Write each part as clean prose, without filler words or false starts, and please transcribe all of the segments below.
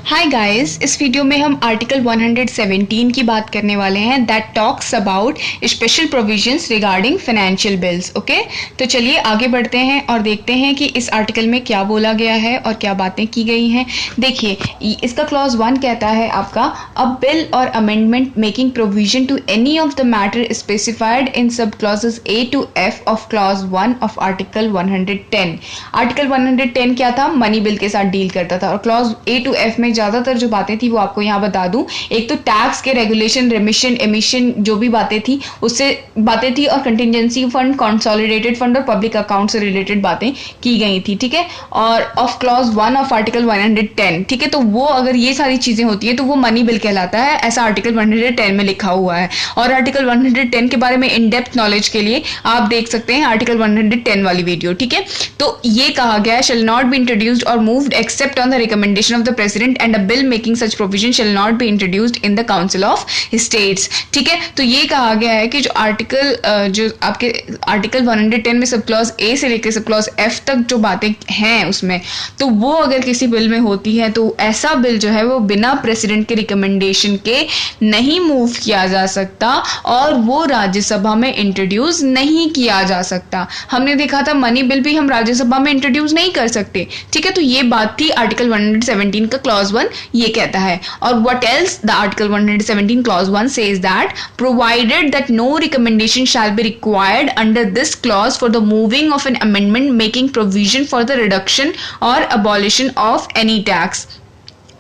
Hi guys, इस video में हम आर्टिकल 117 की बात करने वाले हैं that talks about special provisions regarding financial bills. Okay, तो चलिए आगे बढ़ते हैं और देखते हैं कि इस आर्टिकल में क्या बोला गया है और क्या बातें की गई हैं। देखिए, इसका क्लॉज 1 कहता है आपका अ बिल और amendment making provision to any of the matter specified in sub clauses A to F of clause 1 of article 110। Article 110 क्या था? मनी बिल के साथ डील करता था। और क्लॉज A to F में ज्यादातर जो बातें थी वो आपको यहाँ बता दूं, एक तो टैक्स के रेगुलेशन, रेमिशन, एमिशन जो भी बातें थी उससे बातें थी, और कंटिजेंसी फंड, कंसोलिडेटेड फंड और पब्लिक अकाउंट से रिलेटेड बातें की गई थी। ठीक है, और ऑफ क्लॉज 1 ऑफ आर्टिकल 110। ठीक है, तो वो अगर ये सारी चीजें होती है तो वो मनी बिल कहलाता है, ऐसा आर्टिकल 110 में लिखा हुआ है। और आर्टिकल 110 के बारे में इन डेप्थ नॉलेज के लिए आप देख सकते हैं आर्टिकल 110 वाली वीडियो। ठीक है, तो ये कहा गया है शैल नॉट बी इंट्रोड्यूस्ड और moved except on the recommendation of the president and a bill making such provision shall not be introduced in the council of states। ठीक है, तो ये कहा गया है कि जो आपके आर्टिकल 110 में सब क्लॉज ए से लेकर सब क्लॉज एफ तक जो बातें हैं उसमें, तो वो अगर किसी बिल में होती है तो ऐसा बिल जो है वो बिना प्रेसिडेंट के रिकमेंडेशन के नहीं मूव किया जा सकता और वो राज्यसभा में इंट्रोड्यूस नहीं किया जा सकता। हमने देखा था मनी बिल भी हम राज्यसभा में इंट्रोड्यूस नहीं कर सकते। ठीक है, तो ये बात थी आर्टिकल 117 का क्लॉज 1 ये कहता है। और what else the article 117 clause 1 says that provided that no recommendation shall be required under this clause for the moving of an amendment making provision for the reduction or abolition of any tax।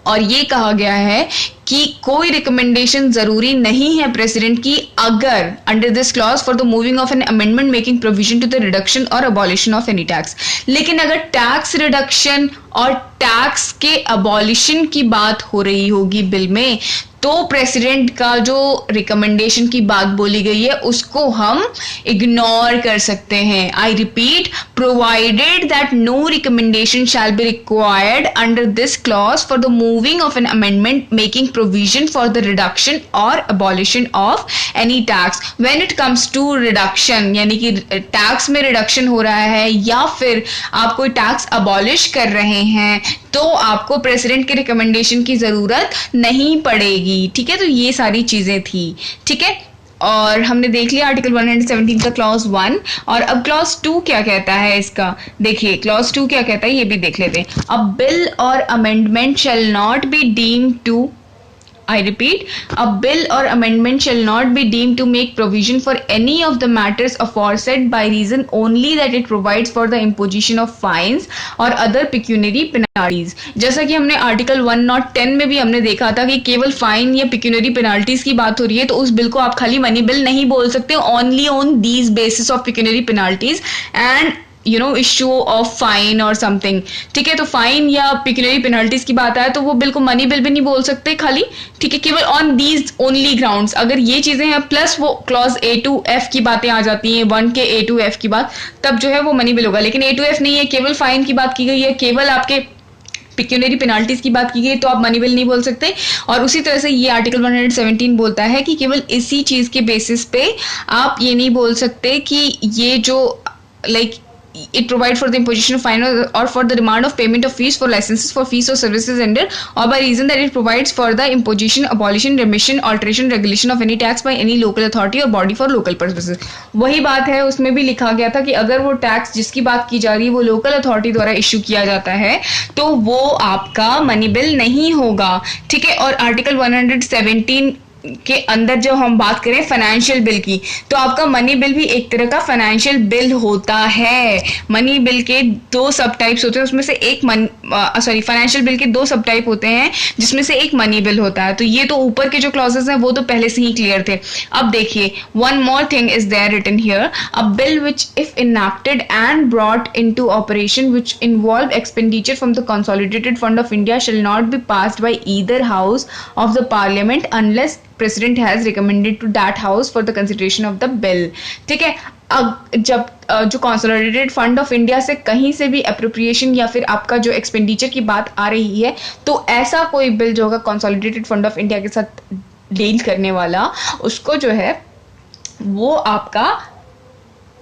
और ये कहा गया है कि कोई recommendation जरूरी नहीं है प्रेसिडेंट की अगर under this clause for the moving of an amendment making provision to the reduction और अबॉलिशन ऑफ एनी टैक्स। लेकिन अगर टैक्स रिडक्शन और टैक्स के अबॉलिशन की बात हो रही होगी बिल में, तो प्रेसिडेंट का जो रिकमेंडेशन की बात बोली गई है उसको हम इग्नोर कर सकते हैं। I repeat, provided that no recommendation shall be required under this clause for the moving of an amendment making provision for the reduction और abolition of any tax. When it comes to reduction, यानी कि tax में reduction हो रहा है या फिर आप कोई टैक्स अबॉलिश कर रहे हैं, तो आपको प्रेसिडेंट के रिकमेंडेशन की जरूरत नहीं पड़ेगी। ठीक है, तो ये सारी चीजें थी। ठीक है, और हमने देख लिया आर्टिकल 117 का क्लॉज 1। और अब क्लॉज 2 क्या कहता है इसका? देखिए क्लॉज 2 क्या कहता है ये भी देख लेते हैं। अ बिल और amendment shall not be deemed to, I repeat, a bill or amendment shall not be deemed to make provision for any of the matters aforesaid by reason only that it provides for the imposition of fines or other pecuniary penalties। जैसा कि हमने article 110 में भी हमने देखा था कि केवल फाइन या पिक्यूनरी पेनाल्टीज की बात हो रही है, तो उस बिल को आप खाली मनी बिल नहीं बोल सकते, only on these basis of pecuniary penalties and issue of fine और समथिंग। ठीक है, तो फाइन या पिक्यूनरी पेनल्टीज की बात आए तो वो बिल को मनी बिल भी नहीं बोल सकते खाली। ठीक है, केवल ऑन दीज ओनली ग्राउंड्स। अगर ये चीजें हैं प्लस वो क्लॉज A to F की बातें आ जाती हैं, 1 के A to F की बात, तब जो है वो मनी बिल होगा। लेकिन A to F नहीं है, केवल फाइन की बात की गई है, केवल आपके पिक्यूनरी पेनाल्टीज की बात की गई, तो आप मनी बिल नहीं बोल सकते। और उसी तरह से ये आर्टिकल 117 बोलता है कि केवल इसी चीज के बेसिस पे आप ये नहीं बोल सकते कि ये जो it provide for the imposition of fine or for the demand of payment of fees for licenses for fees or services rendered or by reason that it provides for the imposition, abolition, remission, alteration, regulation of any tax by any local authority or body for local purposes। वही बात है, उसमें भी लिखा गया था कि अगर वो टैक्स जिसकी बात की जा रही है वो लोकल अथॉरिटी द्वारा इश्यू किया जाता है तो वो आपका मनी बिल नहीं होगा। ठीक है, और आर्टिकल 117 के अंदर जो हम बात करें फाइनेंशियल बिल की, तो आपका मनी बिल भी एक तरह का फाइनेंशियल बिल होता है। मनी बिल के 2 सब टाइप्स होते हैं, उसमें से एक फाइनेंशियल बिल के 2 सब टाइप होते हैं जिसमें से एक मनी बिल होता है। तो ये तो ऊपर के जो क्लॉजेस हैं वो तो पहले से ही क्लियर थे। अब देखिए, one more thing is there written here, a bill which if enacted and brought into operation which involve expenditure from the consolidated fund of India shall not be passed by either house of the Parliament unless president has recommended to that house for the consideration of the bill. ठीक है, अब जब जो consolidated fund of India से कहीं से भी appropriation या फिर आपका जो एक्सपेंडिचर की बात आ रही है, तो ऐसा कोई बिल जो होगा कंसोलिडेटेड फंड ऑफ इंडिया के साथ डील करने वाला, उसको जो है वो आपका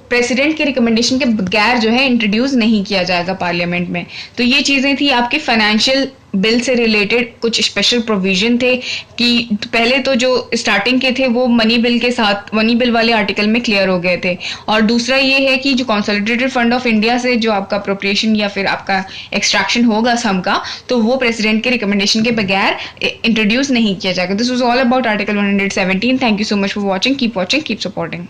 प्रेसिडेंट के रिकमेंडेशन के बगैर जो है इंट्रोड्यूस नहीं किया जाएगा पार्लियामेंट में। तो ये चीज़ें थी आपके फाइनेंशियल बिल से रिलेटेड कुछ स्पेशल प्रोविजन थे कि पहले तो जो स्टार्टिंग के थे वो मनी बिल के साथ, मनी बिल वाले आर्टिकल में क्लियर हो गए थे। और दूसरा ये है कि जो कंसोलिडेटेड फंड ऑफ इंडिया से जो आपका अप्रोप्रिएशन या फिर आपका एक्सट्रैक्शन होगा सम का, तो वो प्रेसिडेंट के रिकमेंडेशन के बगैर इंट्रोड्यूस नहीं किया जाएगा। This was all about article 117। Thank you so much for watching, keep supporting.